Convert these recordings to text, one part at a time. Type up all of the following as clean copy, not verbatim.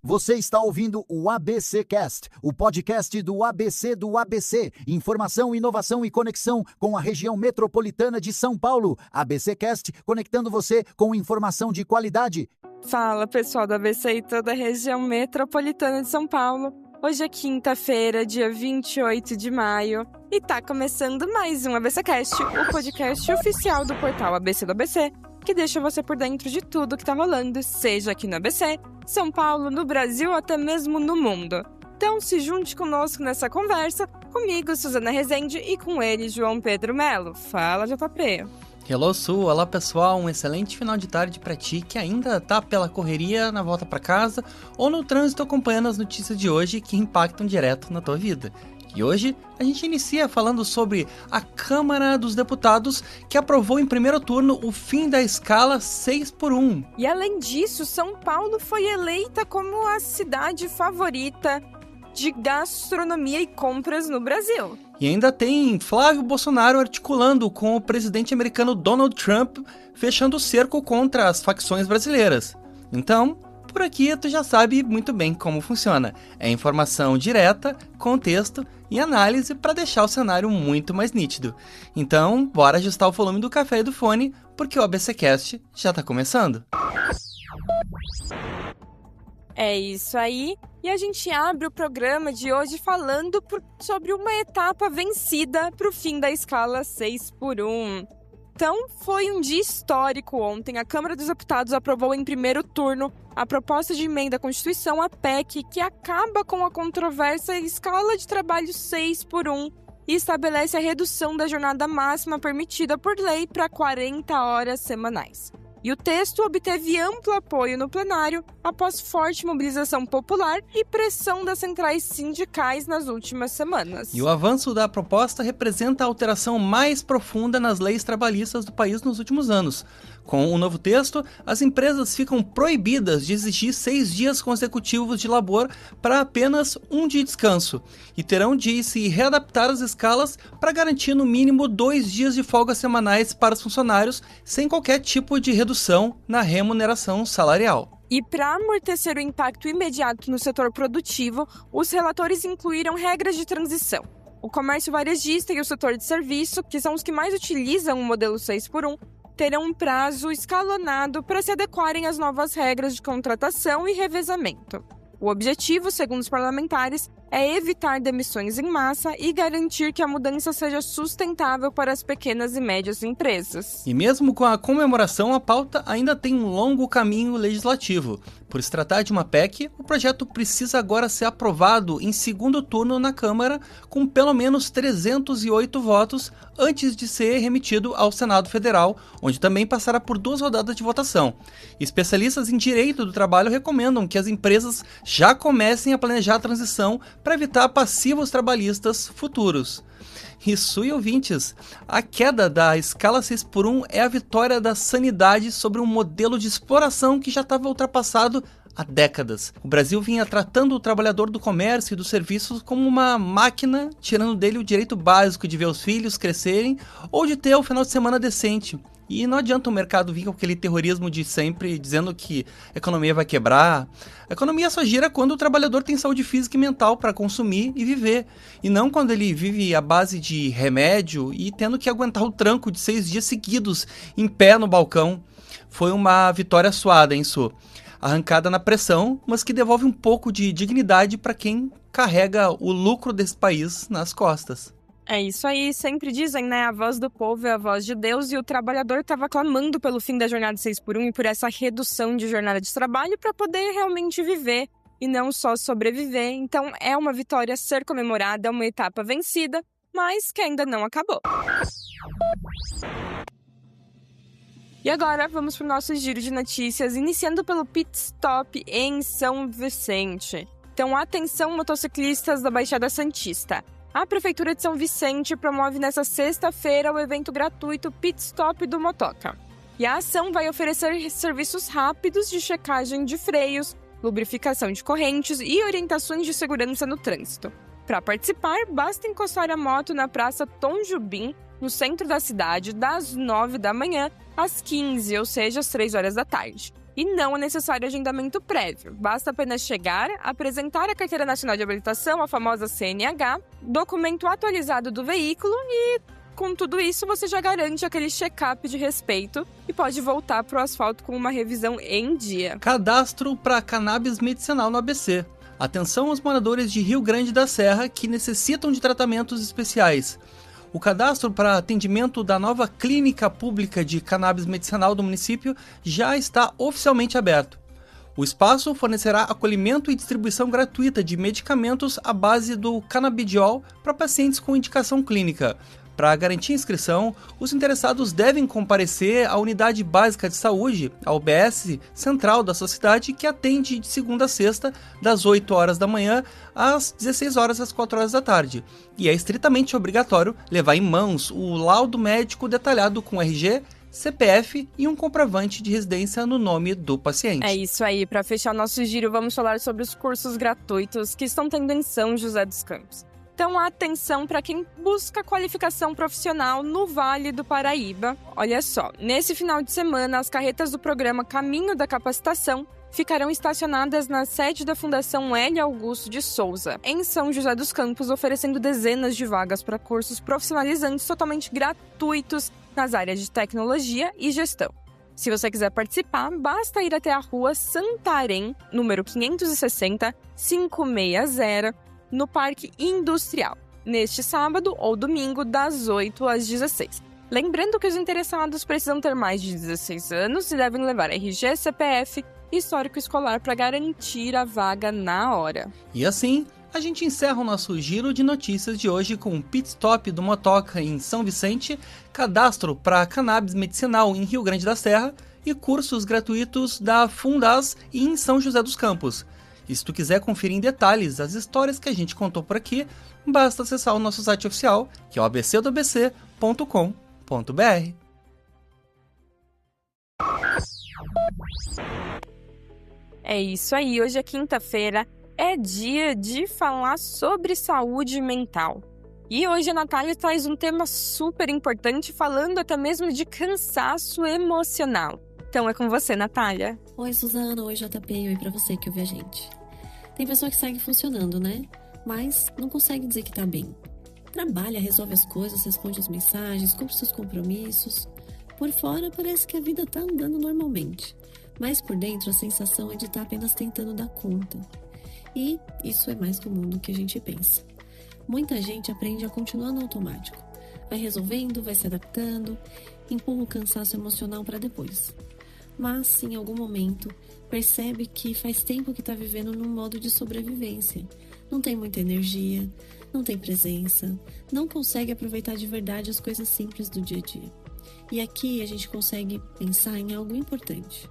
Você está ouvindo o ABC Cast, o podcast do ABC. Informação, inovação e conexão com a região metropolitana de São Paulo. ABC Cast, conectando você com informação de qualidade. Fala, pessoal do ABC e toda a região metropolitana de São Paulo. Hoje é quinta-feira, dia 28 de maio, e tá começando mais um ABC Cast, o podcast oficial do portal ABC do ABC, que deixa você por dentro de tudo que tá rolando, seja aqui no ABC, São Paulo, no Brasil ou até mesmo no mundo. Então se junte conosco nessa conversa, comigo, Suzana Rezende, e com ele, João Pedro Melo. Fala, JP. Hello, Su. Olá, pessoal. Um excelente final de tarde pra ti que ainda tá pela correria na volta pra casa ou no trânsito acompanhando as notícias de hoje que impactam direto na tua vida. E hoje a gente inicia falando sobre a Câmara dos Deputados, que aprovou em primeiro turno o fim da escala 6x1. E além disso, São Paulo foi eleita como a cidade favorita de gastronomia e compras no Brasil. E ainda tem Flávio Bolsonaro articulando com o presidente americano Donald Trump, fechando o cerco contra as facções brasileiras. Então, por aqui tu já sabe muito bem como funciona. É informação direta, contexto e análise para deixar o cenário muito mais nítido. Então, bora ajustar o volume do café e do fone, porque o ABCcast já tá começando. É isso aí, e a gente abre o programa de hoje falando sobre uma etapa vencida para o fim da escala 6x1. Então, foi um dia histórico ontem. A Câmara dos Deputados aprovou em primeiro turno a proposta de emenda à Constituição, a PEC, que acaba com a controversa escala de trabalho 6x1 e estabelece a redução da jornada máxima permitida por lei para 40 horas semanais. E o texto obteve amplo apoio no plenário após forte mobilização popular e pressão das centrais sindicais nas últimas semanas. E o avanço da proposta representa a alteração mais profunda nas leis trabalhistas do país nos últimos anos. Com o novo texto, as empresas ficam proibidas de exigir 6 dias consecutivos de labor para apenas um dia de descanso e terão de se readaptar às escalas para garantir no mínimo 2 dias de folga semanais para os funcionários, sem qualquer tipo de redução na remuneração salarial. E para amortecer o impacto imediato no setor produtivo, os relatores incluíram regras de transição. O comércio varejista e o setor de serviço, que são os que mais utilizam o modelo 6x1, terão um prazo escalonado para se adequarem às novas regras de contratação e revezamento. O objetivo, segundo os parlamentares, é evitar demissões em massa e garantir que a mudança seja sustentável para as pequenas e médias empresas. E mesmo com a comemoração, a pauta ainda tem um longo caminho legislativo. Por se tratar de uma PEC, o projeto precisa agora ser aprovado em segundo turno na Câmara, com pelo menos 308 votos, antes de ser remetido ao Senado Federal, onde também passará por 2 rodadas de votação. Especialistas em direito do trabalho recomendam que as empresas já comecem a planejar a transição para evitar passivos trabalhistas futuros. Isso e ouvintes, a queda da escala 6x1 é a vitória da sanidade sobre um modelo de exploração que já estava ultrapassado há décadas. O Brasil vinha tratando o trabalhador do comércio e dos serviços como uma máquina, tirando dele o direito básico de ver os filhos crescerem ou de ter o final de semana decente. E não adianta o mercado vir com aquele terrorismo de sempre, dizendo que a economia vai quebrar. A economia só gira quando o trabalhador tem saúde física e mental para consumir e viver. E não quando ele vive à base de remédio e tendo que aguentar o tranco de 6 dias seguidos, em pé no balcão. Foi uma vitória suada, hein, Su? Arrancada na pressão, mas que devolve um pouco de dignidade para quem carrega o lucro desse país nas costas. É isso aí, sempre dizem, né? A voz do povo é a voz de Deus, e o trabalhador estava clamando pelo fim da jornada 6x1 e por essa redução de jornada de trabalho para poder realmente viver e não só sobreviver. Então é uma vitória a ser comemorada, é uma etapa vencida, mas que ainda não acabou. E agora vamos para o nosso giro de notícias, iniciando pelo Pit Stop em São Vicente. Então atenção, motociclistas da Baixada Santista. A Prefeitura de São Vicente promove nesta sexta-feira o evento gratuito Pit Stop do Motoca. E a ação vai oferecer serviços rápidos de checagem de freios, lubrificação de correntes e orientações de segurança no trânsito. Para participar, basta encostar a moto na Praça Tom Jobim, no centro da cidade, das 9 da manhã às 15, ou seja, às 3 horas da tarde. E não é necessário agendamento prévio. Basta apenas chegar, apresentar a Carteira Nacional de Habilitação, a famosa CNH, documento atualizado do veículo e, com tudo isso, você já garante aquele check-up de respeito e pode voltar para o asfalto com uma revisão em dia. Cadastro para cannabis medicinal no ABC. Atenção aos moradores de Rio Grande da Serra que necessitam de tratamentos especiais. O cadastro para atendimento da nova clínica pública de cannabis medicinal do município já está oficialmente aberto. O espaço fornecerá acolhimento e distribuição gratuita de medicamentos à base do canabidiol para pacientes com indicação clínica. Para garantir a inscrição, os interessados devem comparecer à Unidade Básica de Saúde, a UBS Central da sua cidade, que atende de segunda a sexta, das 8 horas da manhã às 16 horas às 4 horas da tarde. E é estritamente obrigatório levar em mãos o laudo médico detalhado com RG, CPF e um comprovante de residência no nome do paciente. É isso aí. Para fechar nosso giro, vamos falar sobre os cursos gratuitos que estão tendo em São José dos Campos. Então, atenção para quem busca qualificação profissional no Vale do Paraíba. Olha só, nesse final de semana, as carretas do programa Caminho da Capacitação ficarão estacionadas na sede da Fundação L. Augusto de Souza, em São José dos Campos, oferecendo dezenas de vagas para cursos profissionalizantes totalmente gratuitos nas áreas de tecnologia e gestão. Se você quiser participar, basta ir até a rua Santarém, número 560, 560, no Parque Industrial, neste sábado ou domingo, das 8 às 16. Lembrando que os interessados precisam ter mais de 16 anos e devem levar RG, CPF e histórico escolar para garantir a vaga na hora. E assim, a gente encerra o nosso giro de notícias de hoje com um pit stop do Motoca em São Vicente, cadastro para cannabis medicinal em Rio Grande da Serra e cursos gratuitos da Fundas em São José dos Campos. E se tu quiser conferir em detalhes as histórias que a gente contou por aqui, basta acessar o nosso site oficial, que é o abcdoabc.com.br. É isso aí, hoje é quinta-feira, é dia de falar sobre saúde mental. E hoje a Natália traz um tema super importante, falando até mesmo de cansaço emocional. Então é com você, Natália. Oi, Suzana. Oi, JP. Oi pra você que ouve a gente. Tem pessoa que segue funcionando, né? Mas não consegue dizer que tá bem. Trabalha, resolve as coisas, responde as mensagens, cumpre seus compromissos. Por fora parece que a vida tá andando normalmente. Mas por dentro a sensação é de estar apenas tentando dar conta. E isso é mais comum do que a gente pensa. Muita gente aprende a continuar no automático. Vai resolvendo, vai se adaptando, empurra o cansaço emocional para depois. Mas, em algum momento, percebe que faz tempo que está vivendo num modo de sobrevivência. Não tem muita energia, não tem presença, não consegue aproveitar de verdade as coisas simples do dia a dia. E aqui a gente consegue pensar em algo importante.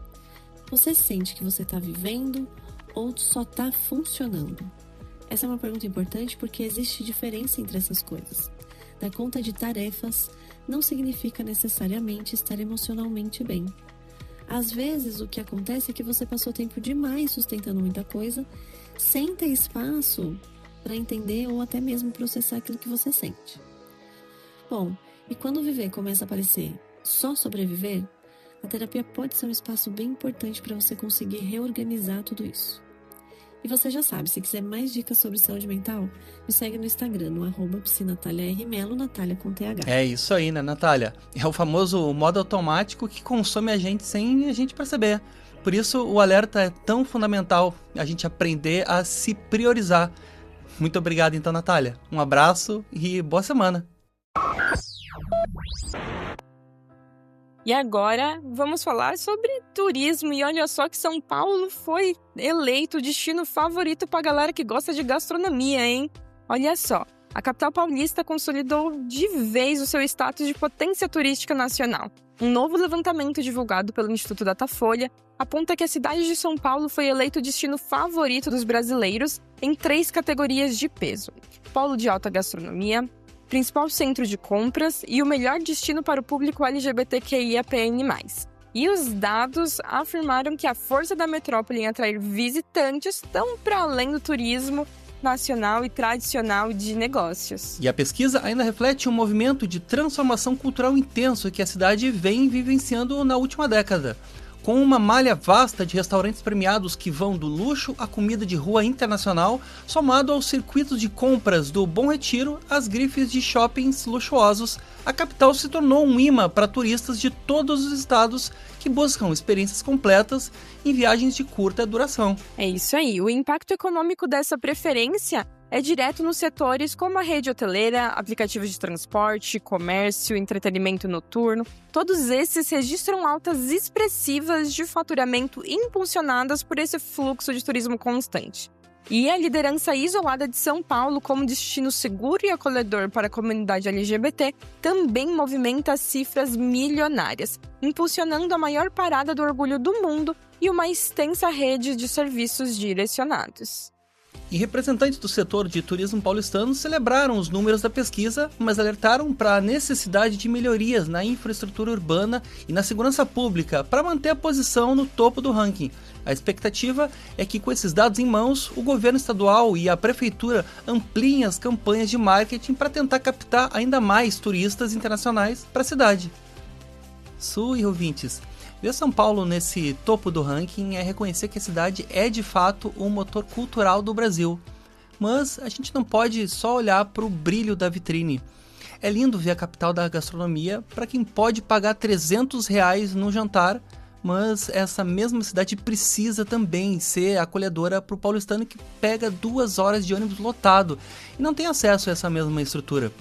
Você sente que você está vivendo ou só está funcionando? Essa é uma pergunta importante porque existe diferença entre essas coisas. Dar conta de tarefas não significa necessariamente estar emocionalmente bem. Às vezes, o que acontece é que você passou tempo demais sustentando muita coisa, sem ter espaço para entender ou até mesmo processar aquilo que você sente. Bom, e quando viver começa a parecer só sobreviver, a terapia pode ser um espaço bem importante para você conseguir reorganizar tudo isso. E você já sabe, se quiser mais dicas sobre saúde mental, me segue no Instagram, no @psinataliarmelo, Natália com TH. É isso aí, né, Natália? É o famoso modo automático que consome a gente sem a gente perceber. Por isso, o alerta é tão fundamental, a gente aprender a se priorizar. Muito obrigado, então, Natália. Um abraço e boa semana. E agora vamos falar sobre turismo. E olha só que São Paulo foi eleito o destino favorito para a galera que gosta de gastronomia, hein? Olha só, a capital paulista consolidou de vez o seu status de potência turística nacional. Um novo levantamento divulgado pelo Instituto Datafolha aponta que a cidade de São Paulo foi eleito o destino favorito dos brasileiros em 3 categorias de peso: polo de alta gastronomia, principal centro de compras e o melhor destino para o público LGBTQIAPN+. E os dados afirmaram que a força da metrópole em atrair visitantes estão para além do turismo nacional e tradicional de negócios. E a pesquisa ainda reflete um movimento de transformação cultural intenso que a cidade vem vivenciando na última década. Com uma malha vasta de restaurantes premiados que vão do luxo à comida de rua internacional, somado aos circuitos de compras do Bom Retiro às grifes de shoppings luxuosos, a capital se tornou um imã para turistas de todos os estados que buscam experiências completas em viagens de curta duração. É isso aí, o impacto econômico dessa preferência é direto nos setores como a rede hoteleira, aplicativos de transporte, comércio, entretenimento noturno. Todos esses registram altas expressivas de faturamento impulsionadas por esse fluxo de turismo constante. E a liderança isolada de São Paulo como destino seguro e acolhedor para a comunidade LGBT também movimenta cifras milionárias, impulsionando a maior parada do orgulho do mundo e uma extensa rede de serviços direcionados. E representantes do setor de turismo paulistano celebraram os números da pesquisa, mas alertaram para a necessidade de melhorias na infraestrutura urbana e na segurança pública para manter a posição no topo do ranking. A expectativa é que, com esses dados em mãos, o governo estadual e a prefeitura ampliem as campanhas de marketing para tentar captar ainda mais turistas internacionais para a cidade. Su e ouvintes, ver São Paulo nesse topo do ranking é reconhecer que a cidade é de fato o motor cultural do Brasil. Mas a gente não pode só olhar para o brilho da vitrine. É lindo ver a capital da gastronomia para quem pode pagar R$300 num jantar, mas essa mesma cidade precisa também ser acolhedora para o paulistano que pega 2 horas de ônibus lotado e não tem acesso a essa mesma estrutura.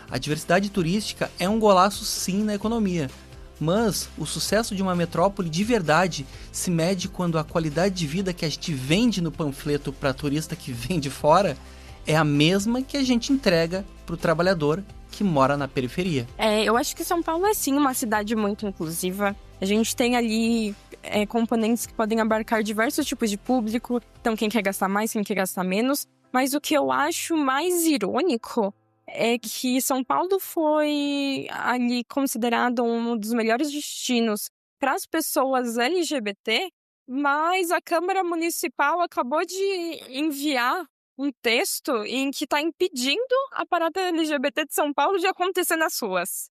A diversidade turística é um golaço sim na economia. Mas o sucesso de uma metrópole de verdade se mede quando a qualidade de vida que a gente vende no panfleto para turista que vem de fora é a mesma que a gente entrega para o trabalhador que mora na periferia. Eu acho que São Paulo é sim uma cidade muito inclusiva. A gente tem ali componentes que podem abarcar diversos tipos de público. Então quem quer gastar mais, quem quer gastar menos. Mas o que eu acho mais irônico é que São Paulo foi ali considerado um dos melhores destinos para as pessoas LGBT, mas a Câmara Municipal acabou de enviar um texto em que está impedindo a parada LGBT de São Paulo de acontecer nas ruas.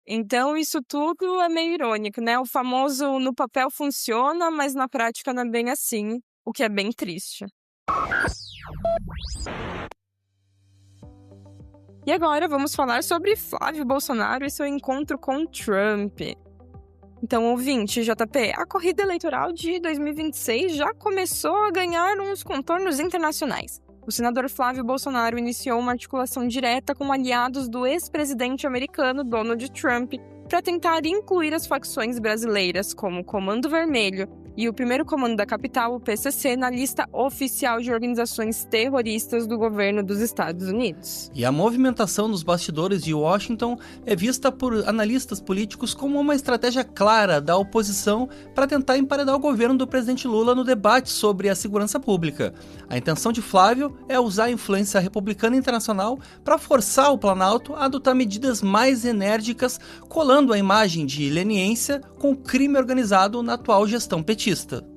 Então isso tudo é meio irônico, né? O famoso no papel funciona, mas na prática não é bem assim, o que é bem triste. E agora vamos falar sobre Flávio Bolsonaro e seu encontro com Trump. Então, ouvinte, JP, a corrida eleitoral de 2026 já começou a ganhar uns contornos internacionais. O senador Flávio Bolsonaro iniciou uma articulação direta com aliados do ex-presidente americano Donald Trump para tentar incluir as facções brasileiras, como o Comando Vermelho e o primeiro comando da capital, o PCC, na lista oficial de organizações terroristas do governo dos Estados Unidos. E a movimentação nos bastidores de Washington é vista por analistas políticos como uma estratégia clara da oposição para tentar emparedar o governo do presidente Lula no debate sobre a segurança pública. A intenção de Flávio é usar a influência republicana internacional para forçar o Planalto a adotar medidas mais enérgicas, colando a imagem de leniência com o crime organizado na atual gestão petista.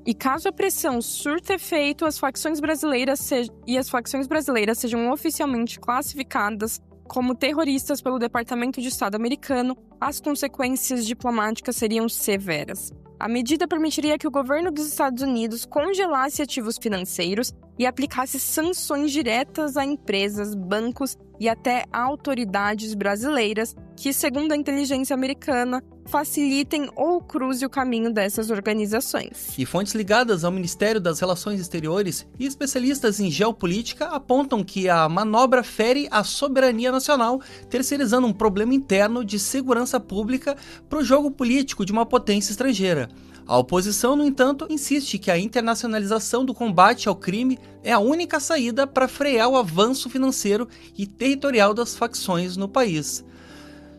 E caso a pressão surta efeito, as facções brasileiras sejam oficialmente classificadas como terroristas pelo Departamento de Estado americano, as consequências diplomáticas seriam severas. A medida permitiria que o governo dos Estados Unidos congelasse ativos financeiros e aplicasse sanções diretas a empresas, bancos e até autoridades brasileiras que, segundo a inteligência americana, facilitem ou cruzem o caminho dessas organizações. E fontes ligadas ao Ministério das Relações Exteriores e especialistas em geopolítica apontam que a manobra fere a soberania nacional, terceirizando um problema interno de segurança pública para o jogo político de uma potência estrangeira. A oposição, no entanto, insiste que a internacionalização do combate ao crime é a única saída para frear o avanço financeiro e territorial das facções no país.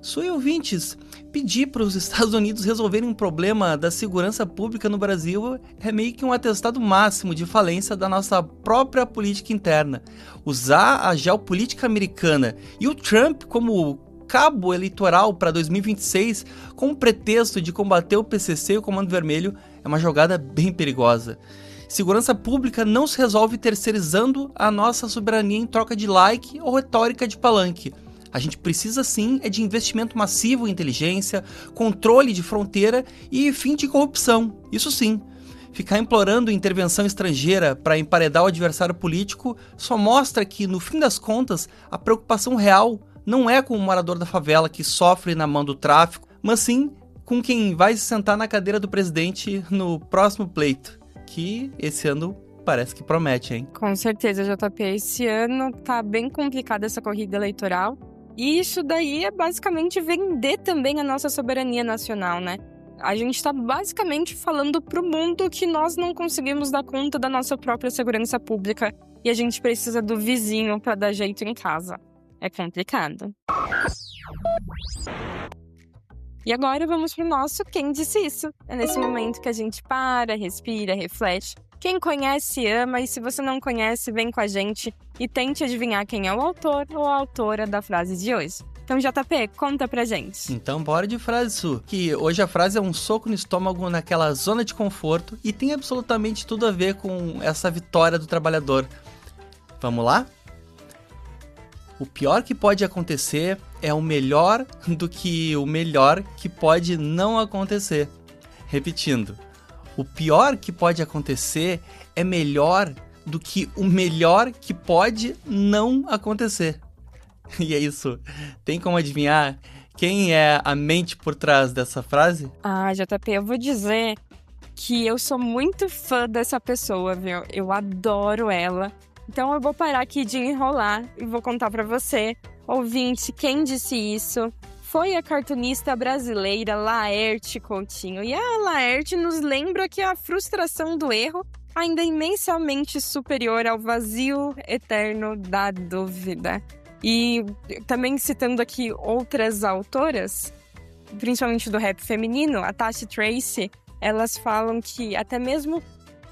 Sui ouvintes, pedir para os Estados Unidos resolverem um problema da segurança pública no Brasil é meio que um atestado máximo de falência da nossa própria política interna. Usar a geopolítica americana e o Trump como cabo eleitoral para 2026 com o pretexto de combater o PCC e o Comando Vermelho é uma jogada bem perigosa. Segurança pública não se resolve terceirizando a nossa soberania em troca de like ou retórica de palanque. A gente precisa sim de investimento massivo em inteligência, controle de fronteira e fim de corrupção. Isso sim. Ficar implorando intervenção estrangeira para emparedar o adversário político só mostra que, no fim das contas, a preocupação real não é com o morador da favela que sofre na mão do tráfico, mas sim com quem vai se sentar na cadeira do presidente no próximo pleito, que esse ano parece que promete, hein? Com certeza, JP. Esse ano tá bem complicada essa corrida eleitoral. E isso daí é basicamente vender também a nossa soberania nacional, né? A gente está basicamente falando pro mundo que nós não conseguimos dar conta da nossa própria segurança pública e a gente precisa do vizinho para dar jeito em casa. É complicado. E agora vamos pro nosso Quem Disse Isso? É nesse momento que a gente para, respira, reflete. Quem conhece, ama, e se você não conhece, vem com a gente e tente adivinhar quem é o autor ou a autora da frase de hoje. Então, JP, conta pra gente. Então, bora de frase, Su. Que hoje a frase é um soco no estômago naquela zona de conforto e tem absolutamente tudo a ver com essa vitória do trabalhador. Vamos lá? O pior que pode acontecer é o melhor do que o melhor que pode não acontecer. Repetindo. O pior que pode acontecer é melhor do que o melhor que pode não acontecer. E é isso. Tem como adivinhar quem é a mente por trás dessa frase? Ah, JP, eu vou dizer que eu sou muito fã dessa pessoa, viu? Eu adoro ela. Então eu vou parar aqui de enrolar e vou contar pra você, ouvinte, quem disse isso. Foi a cartunista brasileira Laerte Coutinho. E a Laerte nos lembra que a frustração do erro ainda é imensamente superior ao vazio eterno da dúvida. E também citando aqui outras autoras, principalmente do rap feminino, a Tati Tracy, elas falam que até mesmo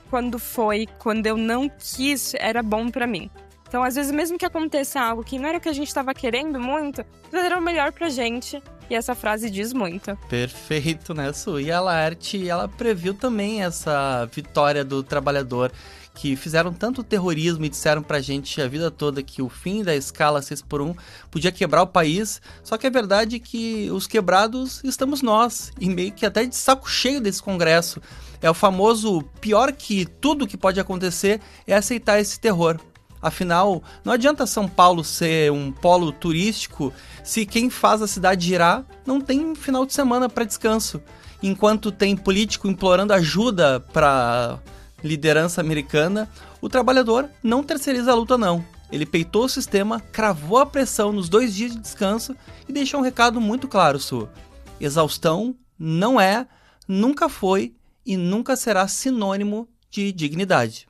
quando eu não quis, era bom pra mim. Então, às vezes, mesmo que aconteça algo que não era o que a gente estava querendo muito, era o melhor pra gente. E essa frase diz muito. Perfeito, né, Su? E a Laerte, ela previu também essa vitória do trabalhador, que fizeram tanto terrorismo e disseram pra gente a vida toda que o fim da escala 6x1 podia quebrar o país, só que a verdade é que os quebrados estamos nós, e meio que até de saco cheio desse congresso. É o famoso pior que tudo que pode acontecer é aceitar esse terror. Afinal, não adianta São Paulo ser um polo turístico se quem faz a cidade girar não tem final de semana para descanso. Enquanto tem político implorando ajuda para liderança americana, o trabalhador não terceiriza a luta não. Ele peitou o sistema, cravou a pressão nos 2 dias de descanso e deixou um recado muito claro, Su. Exaustão não é, nunca foi e nunca será sinônimo de dignidade.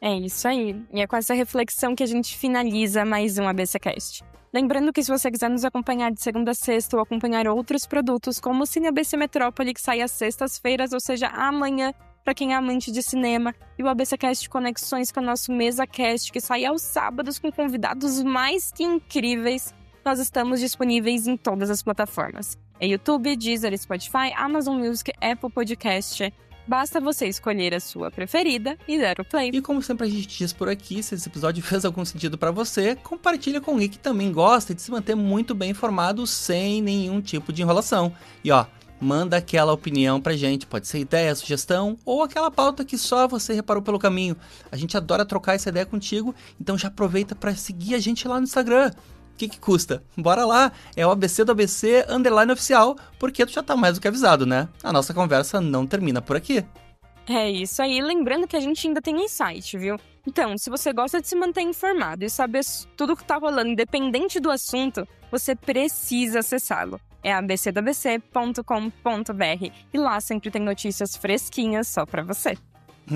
É isso aí. E é com essa reflexão que a gente finaliza mais um ABCcast. Lembrando que se você quiser nos acompanhar de segunda a sexta ou acompanhar outros produtos, como o Cine ABC Metrópole, que sai às sextas-feiras, ou seja, amanhã, para quem é amante de cinema, e o ABCcast Conexões, que é o nosso MesaCast, que sai aos sábados com convidados mais que incríveis, nós estamos disponíveis em todas as plataformas. É YouTube, Deezer, Spotify, Amazon Music, Apple Podcast. Basta você escolher a sua preferida e dar o play. E como sempre a gente diz por aqui, se esse episódio fez algum sentido pra você, compartilha com alguém que também gosta de se manter muito bem informado sem nenhum tipo de enrolação. E ó, manda aquela opinião pra gente, pode ser ideia, sugestão ou aquela pauta que só você reparou pelo caminho. A gente adora trocar essa ideia contigo, então já aproveita pra seguir a gente lá no Instagram. O que custa? Bora lá, é o ABC do ABC _oficial, porque tu já tá mais do que avisado, né? A nossa conversa não termina por aqui. É isso aí, lembrando que a gente ainda tem insight, viu? Então, se você gosta de se manter informado e saber tudo que tá rolando, independente do assunto, você precisa acessá-lo. É abcdobc.com.br e lá sempre tem notícias fresquinhas só pra você.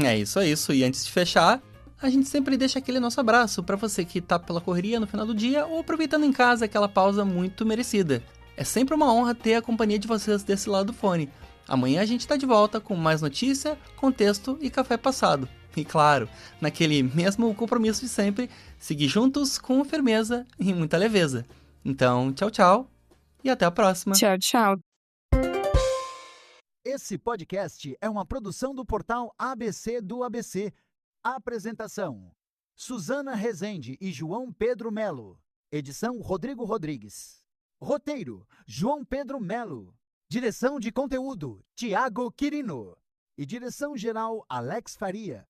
É isso, e antes de fechar, a gente sempre deixa aquele nosso abraço pra você que tá pela correria no final do dia ou aproveitando em casa aquela pausa muito merecida. É sempre uma honra ter a companhia de vocês desse lado do fone. Amanhã a gente tá de volta com mais notícia, contexto e café passado. E claro, naquele mesmo compromisso de sempre, seguir juntos com firmeza e muita leveza. Então, tchau, tchau e até a próxima. Tchau, tchau. Esse podcast é uma produção do portal ABC do ABC. Apresentação: Suzana Rezende e João Pedro Melo. Edição Rodrigo Rodrigues. Roteiro João Pedro Melo. Direção de conteúdo Tiago Quirino. E direção geral Alex Faria.